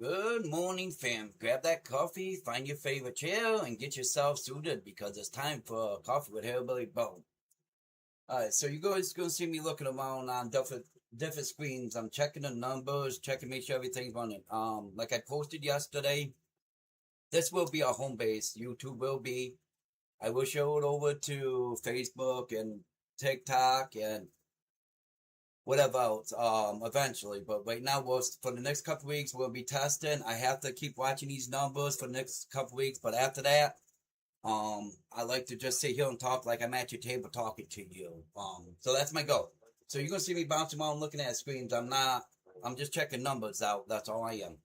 Good morning, fam. Grab that coffee, find your favorite chair, and get yourself suited because it's time for Coffee with Hillbilly Bo. Alright, so you guys gonna see me looking around on different screens. I'm checking the numbers, checking make sure everything's running. Like I posted yesterday, this will be our home base. YouTube will be. I will show it over to Facebook and TikTok and whatever else, eventually. But right now, for the next couple weeks, we'll be testing. I have to keep watching these numbers for the next couple weeks, but after that, I like to just sit here and talk like I'm at your table talking to you. So that's my goal. So you're gonna see me bouncing around looking at screens. I'm not. I'm just checking numbers out. That's all I am,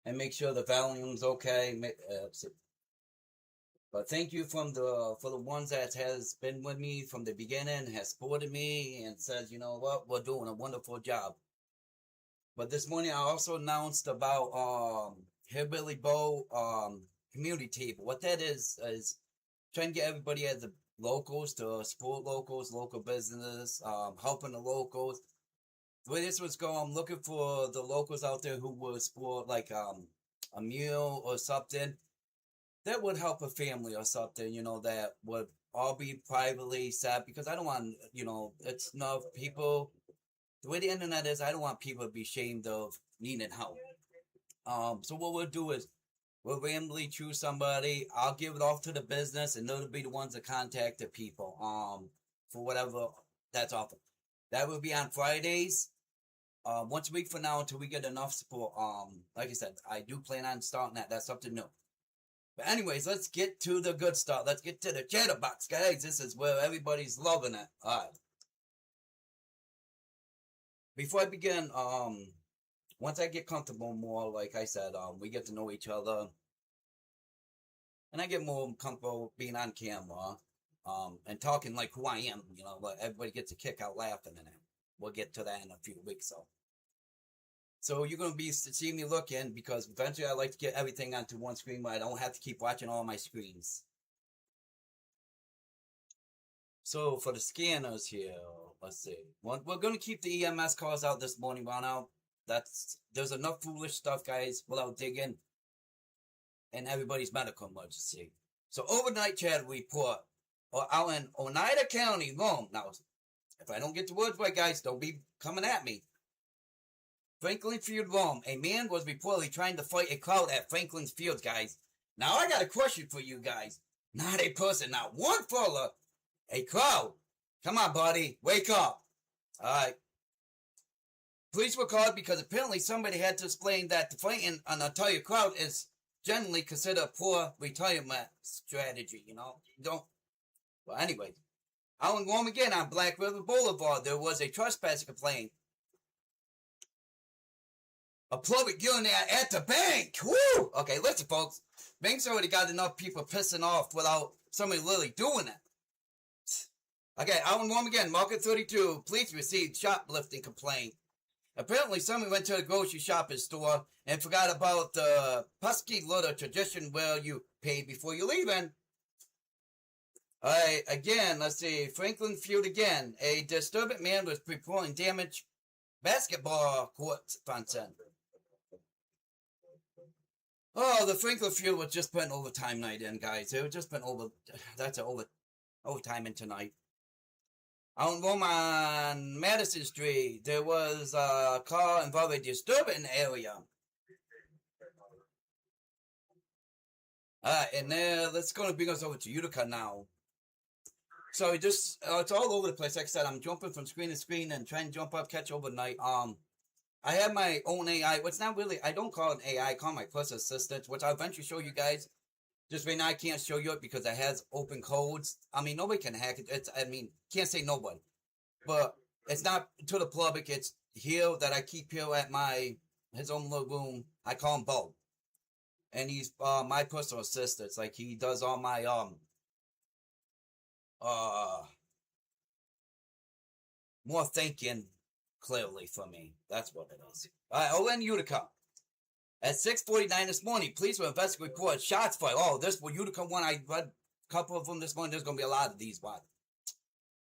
and make sure the volume's okay. But thank you for the ones that has been with me from the beginning, has supported me, and says, you know what, we're doing a wonderful job. But this morning I also announced about Hillbilly Bo community table. What that is trying to get everybody as the locals to support locals, local business, helping the locals. The way this was going, I'm looking for the locals out there who would support like a meal or something that would help a family or something, that would all be privately set because I don't want, it's enough people. The way the internet is, I don't want people to be ashamed of needing help. So what we'll do is we'll randomly choose somebody. I'll give it off to the business, and they'll be the ones that contact the people. For whatever that's offered. That will be on Fridays. Once a week from now until we get enough support. Like I said, I do plan on starting that. That's something new. But anyways, let's get to the good stuff. Let's get to the chatterbox, guys. This is where everybody's loving it. All right. Before I begin, once I get comfortable more, like I said, we get to know each other, and I get more comfortable being on camera, and talking like who I am. But everybody gets a kick out laughing in it. We'll get to that in a few weeks, so you're gonna be seeing me looking because eventually I like to get everything onto one screen where I don't have to keep watching all my screens. So for the scanners here, let's see. We're gonna keep the EMS calls out this morning, run out. There's enough foolish stuff, guys, without digging, in everybody's medical emergency. So overnight chat report, or out in Oneida County, Rome. Now, if I don't get the words right, guys, don't be coming at me. Franklin Field, Rome. A man was reportedly trying to fight a crowd at Franklin's Field, guys. Now I got a question for you guys. Not a person, not one fella. A crowd. Come on, buddy. Wake up. All right. Police were called because apparently somebody had to explain that the fighting an entire crowd is generally considered a poor retirement strategy. Don't. Well, anyway. Out in Rome again on Black River Boulevard, there was a trespassing complaint. A public urinal at the bank. Woo! Okay, listen, folks. Banks already got enough people pissing off without somebody literally doing it. Okay, out in Rome again, Market 32. Police received shoplifting complaint. Apparently, somebody went to the grocery shopping store and forgot about the pesky little tradition where you pay before you leaving. Alright, again, let's see. Franklin Field again. A disturbed man was reporting damaged basketball court fencing. Oh, the Franklin Field was just putting overtime night in, guys. It was just been that's an overtime in tonight. Out in Rome on Madison Street, there was a car involving a disturbing area. And let's go to bring us over to Utica now. So it's all over the place. Like I said, I'm jumping from screen to screen and trying to jump up, catch overnight. I have my own AI. What's not really, I don't call it an AI, I call it my personal assistant, which I'll eventually show you guys. Just right now, I can't show you it because it has open codes. I mean, nobody can hack it. Can't say nobody. But it's not to the public. It's here that I keep here at his own little room. I call him Bo. And he's my personal assistant. It's like he does all my more thinking clearly for me. That's what it is. Alright, over in Utica. At 6:49 this morning, police will investigate report shots fired. Oh, this Utica one, I read a couple of them this morning. There's going to be a lot of these, but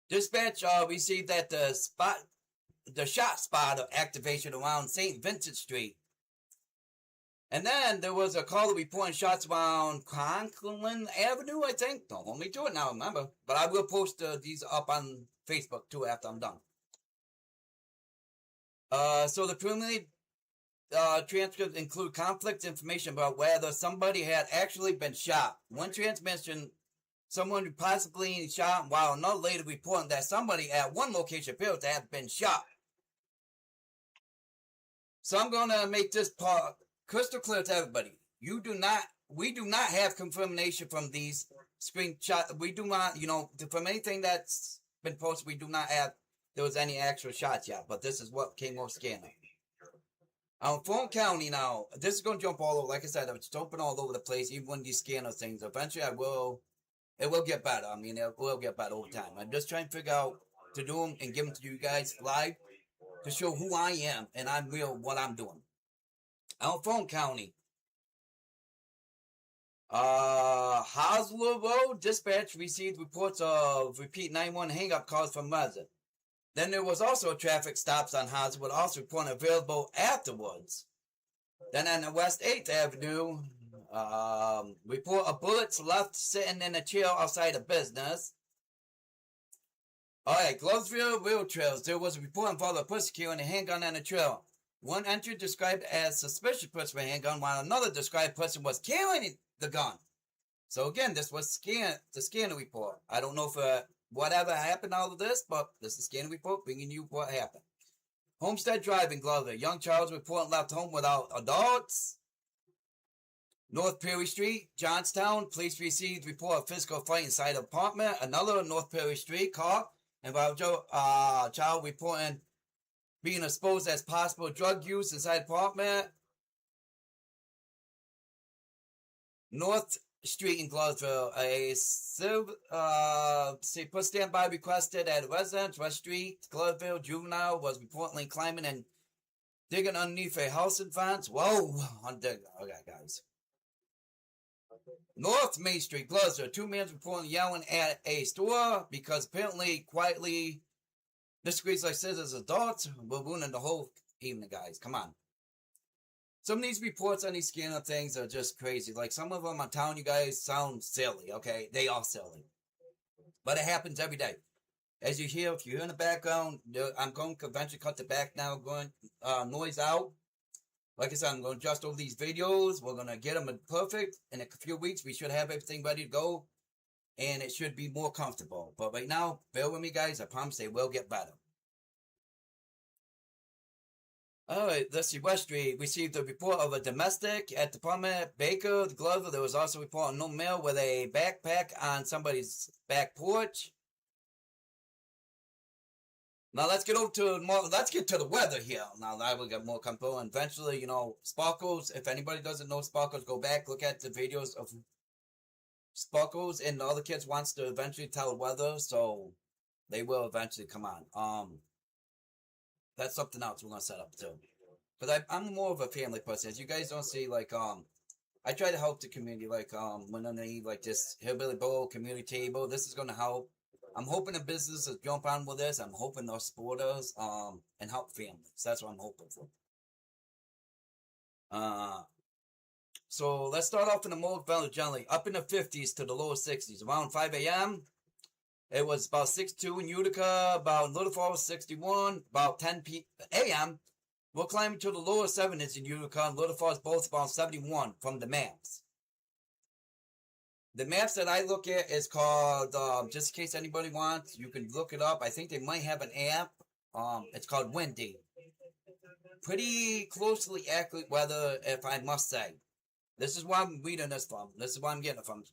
dispatch received that the shot spot of activation around St. Vincent Street. And then there was a caller reporting shots around Conklin Avenue, I think. Don't hold me to it now, remember. But I will post these up on Facebook too after I'm done. So the preliminary transcripts include conflict information about whether somebody had actually been shot. One transmission, someone possibly shot, while another later reporting that somebody at one location appears to have been shot. So I'm going to make this part crystal clear to everybody. We do not have confirmation from these screenshots. We do not, from anything that's been posted, we do not have there was any actual shots yet. But this is what came off scanner. Fulton County now, this is going to jump all over. Like I said, it's jumping all over the place, even when these scanner things. Eventually, it will get better. I mean, it will get better over time. I'm just trying to figure out to do them and give them to you guys live to show who I am and I'm real what I'm doing. Fulton County. Hosler Road dispatch received reports of repeat 911 hang-up calls from residents. Then there was also traffic stops on Hosler, also reporting available afterwards. Then on the West 8th Avenue, report of bullets left sitting in a chair outside a business. Alright, Gloversville Rail Trails. There was a report involving a person carrying a handgun on the trail. One entry described as suspicious person with a handgun, while another described person was carrying the gun. So again, this was the scanner report. I don't know if whatever happened out of this, but this is the scanner report bringing you what happened. Homestead Drive in Glover. Young child's report left home without adults. North Perry Street, Johnstown. Police received report of physical fight inside apartment. Another North Perry Street car involved child reporting being exposed as possible drug use inside apartment. North Street in Gloversville, a put standby requested at a residence. West Street, Gloversville, juvenile was reportedly climbing and digging underneath a house in fence. Whoa, okay, guys. North Main Street, Gloversville, two men reportedly yelling at a store because apparently quietly disagrees like scissors adults were ruining the whole evening, guys. Come on. Some of these reports on these scanner things are just crazy. Like some of them, I'm telling you guys, sound silly, okay? They are silly. But it happens every day. As you hear, if you hear in the background, I'm going to eventually cut the background noise out. Like I said, I'm going to adjust over these videos. We're going to get them perfect. In a few weeks, we should have everything ready to go. And it should be more comfortable. But right now, bear with me, guys. I promise they will get better. Alright, let's see. West Street received a report of a domestic at Department Baker, Glover. There was also a report on no male with a backpack on somebody's back porch. Now let's get let's get to the weather here. Now that will get more comfortable. And eventually, Sparkles, if anybody doesn't know Sparkles, go back, look at the videos of Sparkles, and the other kids wants to eventually tell the weather, so they will eventually come on. That's something else we're gonna set up too. But I'm more of a family person. As you guys don't see, I try to help the community, when I need this Hillbilly Bo community table. This is gonna help. I'm hoping the businesses jump on with this. I'm hoping they'll support us, and help families. That's what I'm hoping for. So let's start off in the Mohawk Valley generally. Up in the 50s to the lower 60s. Around 5 a.m., it was about 62 in Utica, about Little Falls 61, about 10 a.m. We're climbing to the lower 70s in Utica and Little Falls, both about 71 from the maps. The maps that I look at is called, just in case anybody wants, you can look it up. I think they might have an app. It's called Windy. Pretty closely accurate weather, if I must say. This is where I'm reading this from. This is where I'm getting it from.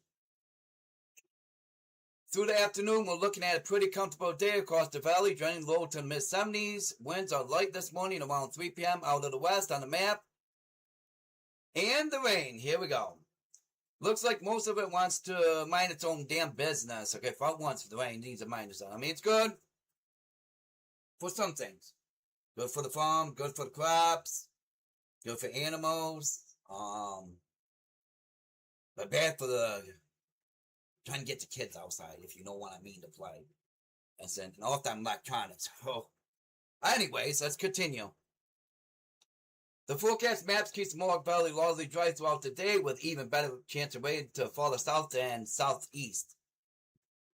Through the afternoon, we're looking at a pretty comfortable day across the valley, trending low to the mid-70s. Winds are light this morning around 3 p.m. out of the west on the map. And the rain. Here we go. Looks like most of it wants to mind its own damn business. Okay, for once, the rain needs to mind its own. I mean, it's good for some things. Good for the farm, good for the crops, good for animals. But bad for trying to get the kids outside, if you know what I mean, to play. And off them electronics. Oh. Anyways, let's continue. The forecast maps keeps the Mohawk Valley largely dry throughout the day with even better chance of rain to farther south and southeast.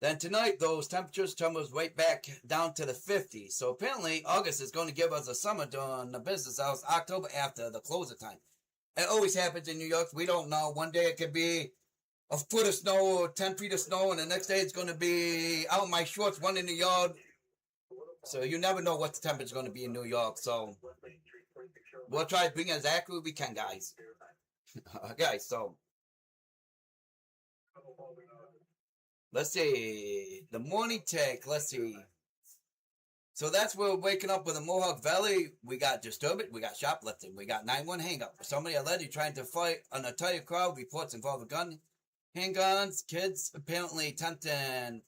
Then tonight, those temperatures tumbles right back down to the 50s. So apparently, August is going to give us a summer during the business hours, October after the close of time. It always happens in New York. We don't know. One day it could be a foot of snow or 10 feet of snow, and the next day it's going to be out in my shorts, running in the yard. So you never know what the temperature is going to be in New York. So we'll try to bring it as accurate as we can, guys. Okay, so let's see. The morning take, let's see. So that's where we're waking up with the Mohawk Valley. We got disturbance, we got shoplifting, we got 9-1 hang-up. Somebody allegedly trying to fight an entire crowd. Reports involving handguns, kids apparently attempting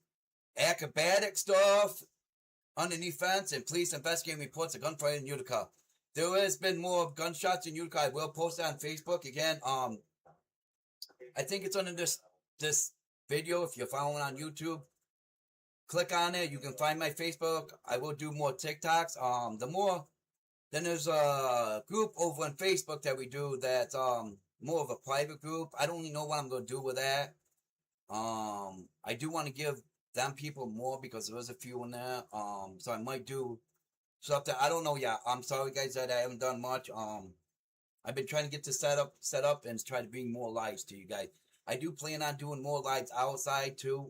acrobatic stuff underneath fence, and police investigating reports of gunfire in Utica. There has been more gunshots in Utica. I will post it on Facebook again. I think it's under this video. If you're following on YouTube, click on it. You can find my Facebook. I will do more TikToks. Then there's a group over on Facebook that we do that's more of a private group. I don't even know what I'm going to do with that. I do want to give them people more because there is a few in there. So I might do something. I don't know yet. I'm sorry, guys, that I haven't done much. I've been trying to get this set up and try to bring more lives to you guys. I do plan on doing more lives outside too.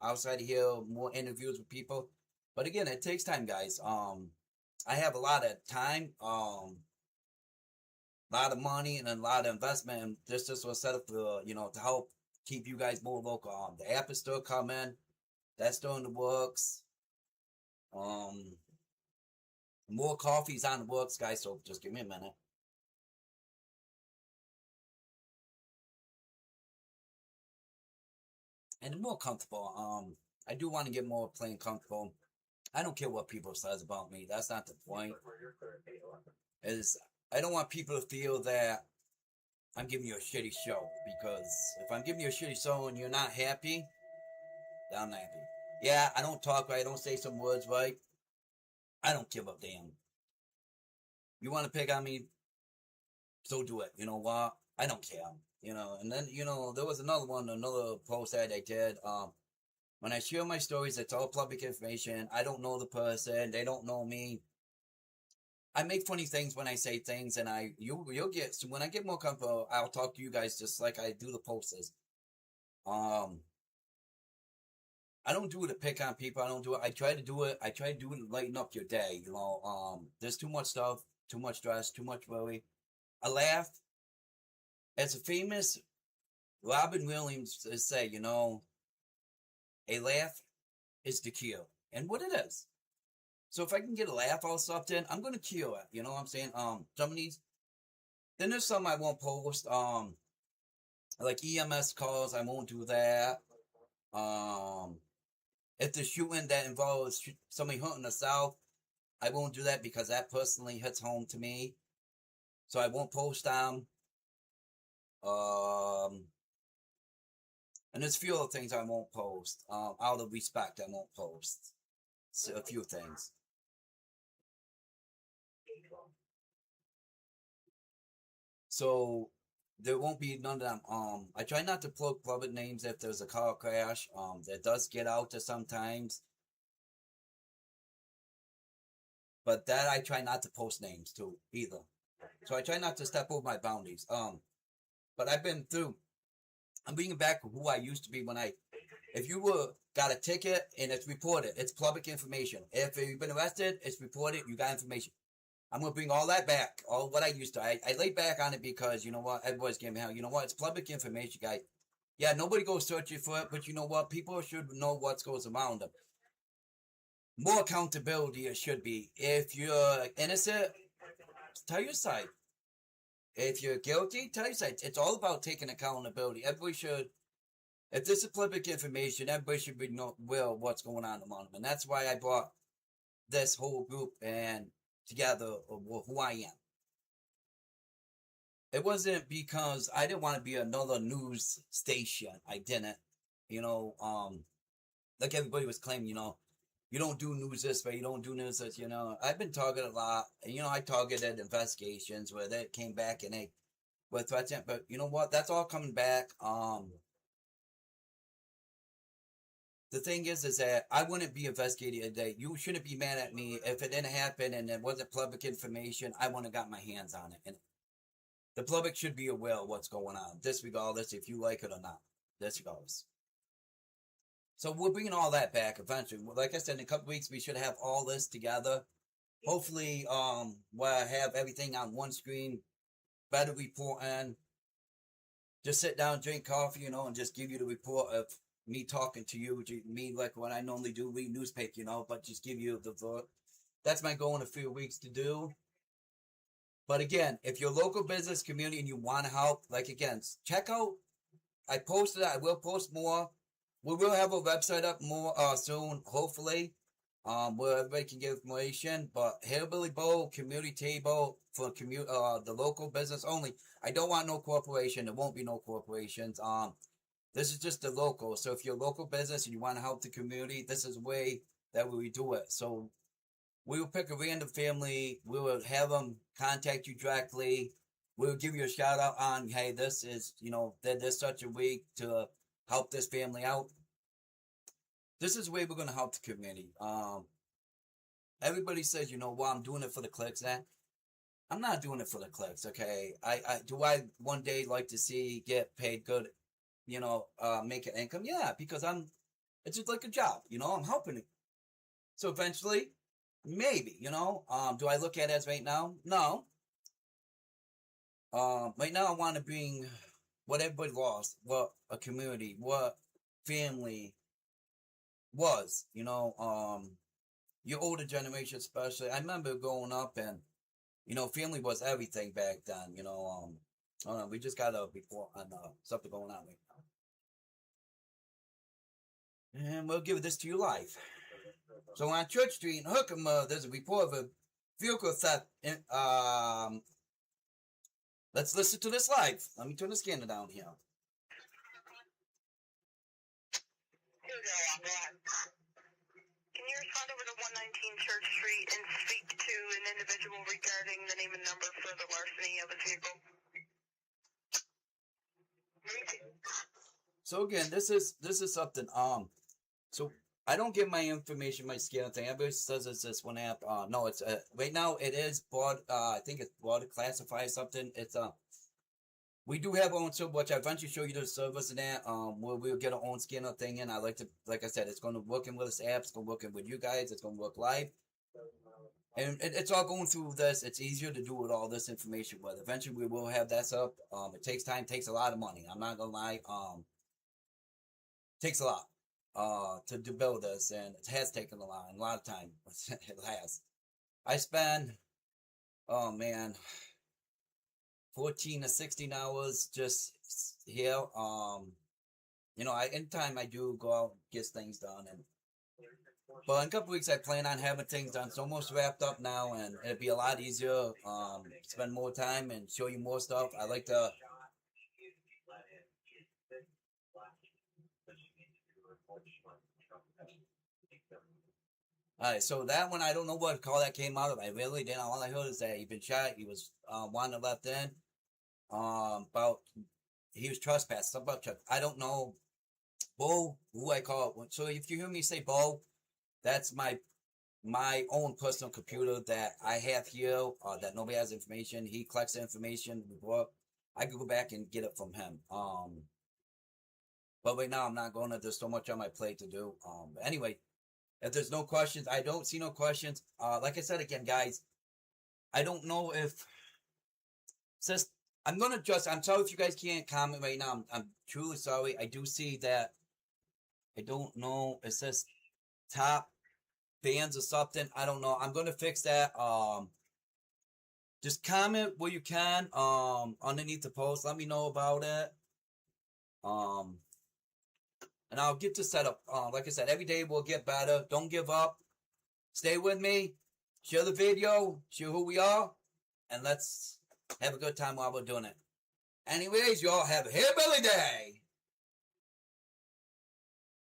Outside of here, more interviews with people. But again, it takes time, guys. I have a lot of time, a lot of money, and a lot of investment. And this just was set up for, to help keep you guys more local. The app is still coming. That's still in the works. More coffee's on the works, guys. So just give me a minute. And more comfortable. I do want to get more plain comfortable. I don't care what people says about me. That's not the point. I don't want people to feel that I'm giving you a shitty show, because if I'm giving you a shitty show and you're not happy, then I'm not happy. Yeah, I don't talk right. I don't say some words right. I don't give a damn. You want to pick on me? So do it. You know what? I don't care. And then, there was another post that I did. When I share my stories, it's all public information. I don't know the person. They don't know me. I make funny things when I say things, and you'll get, so when I get more comfortable, I'll talk to you guys just like I do the posts. I don't do it to pick on people. I don't do it. I try to do it to lighten up your day. There's too much stuff, too much stress, too much worry. I laugh. As a famous Robin Williams say, a laugh is the cure. And what it is. So if I can get a laugh out of something, I'm going to cure it. You know what I'm saying? Some of these. Then there's some I won't post. Like EMS calls, I won't do that. If the shooting that involves somebody hunting the South, I won't do that because that personally hits home to me. So I won't post them. And there's a few other things I won't post. Out of respect, I won't post. So a few things. So there won't be none of them. I try not to plug public names if there's a car crash. That does get out to sometimes. But that I try not to post names too either. So I try not to step over my boundaries. But I'm bringing back who I used to be if you got a ticket and it's reported, it's public information. If you've been arrested, it's reported, you got information. I'm going to bring all that back, all what I used to. I laid back on it because, you know what, everybody's getting me out. You know what, it's public information, guys. Yeah, nobody goes searching for it, but you know what, people should know what goes around them. More accountability it should be. If you're innocent, tell your side. If you're guilty, tell your side. It's all about taking accountability. Everybody should, if this is public information, everybody should be know what's going on among them. And that's why I brought this whole group and together who I am. It wasn't because I didn't want to be another news station. I didn't. Like everybody was claiming, you don't do news this way, you don't do news this, I've been targeted a lot. I targeted investigations where they came back and they were threatened, but you know what? That's all coming back. The thing is that I wouldn't be investigating today. You shouldn't be mad at me if it didn't happen and it wasn't public information. I wouldn't have got my hands on it. And the public should be aware of what's going on, disregardless if you like it or not, disregardless. So we're bringing all that back eventually. Like I said, in a couple weeks, we should have all this together. Hopefully, we'll have everything on one screen, better reporting. Just sit down, drink coffee, and just give you the report of me talking to you, me like what I normally do, read newspaper, but just give you the vote. That's my goal in a few weeks to do. But again, if you're a local business community and you want to help, like again, check out, I posted it, I will post more. We will have a website up more soon, hopefully, where everybody can get information. But Hillbilly Bo community table for the local business only. I don't want no corporation. There won't be no corporations. This is just the local. So if you're a local business and you want to help the community, this is the way that we do it. So we will pick a random family. We will have them contact you directly. We'll give you a shout out on, hey, this is, there's such a week to help this family out. This is the way we're going to help the community. Everybody says, I'm doing it for the clicks. I'm not doing it for the clicks, okay? Do I one day like to see get paid good, make an income? Yeah, because it's just like a job, I'm helping it. So eventually, maybe, do I look at it as right now? No. Right now I want to bring what everybody lost, what a community, what family was, your older generation especially. I remember growing up and, family was everything back then, we just got a report on something going on right now. And we'll give this to you live. So on Church Street in Hookham, there's a report of a vehicle theft. Let's listen to this live. Let me turn the scanner down here. Can you respond over to 119 Church Street and speak to an individual regarding the name and number for the larceny of his vehicle? So again, this is something. So I don't give my information, my scanner thing. Everybody says it's this one app. No, it's right now it is broad. I think it's broad classified something. It's we do have our own service, which I eventually show you the service in that, where we'll get our own scanner thing in. Like I said, it's going to work in with this app. It's going to work in with you guys. It's going to work live. And it's all going through this. It's easier to do with all this information, but eventually we will have that up. It takes time, takes a lot of money. I'm not going to lie. Takes a lot, to build this, and it has taken a lot of time. It has. I spend, 14 to 16 hours just here. Anytime I do go out and get things done, but in a couple weeks I plan on having things done. It's almost wrapped up now, and it'll be a lot easier. Spend more time and show you more stuff. I like to. Alright, so that one, I don't know what call that came out of. I really didn't. All I heard is that he'd been shot. He was wanted left in. He was trespassed. Something about I don't know. Bo, who I call it. So if you hear me say Bo, that's my own personal computer that I have here. That nobody has information. He collects the information. I can go back and get it from him. But right now I'm not going to. There's so much on my plate to do. But anyway. If there's no questions, I don't see no questions. Like I said again, guys, I don't know if says I'm sorry if you guys can't comment right now. I'm truly sorry. I do see that. I don't know. It says top fans or something. I don't know. I'm gonna fix that. Just comment where you can. Underneath the post, let me know about it. And I'll get to set up. Like I said, every day we'll get better. Don't give up. Stay with me. Share the video. Share who we are. And let's have a good time while we're doing it. Anyways, y'all have a hillbilly day.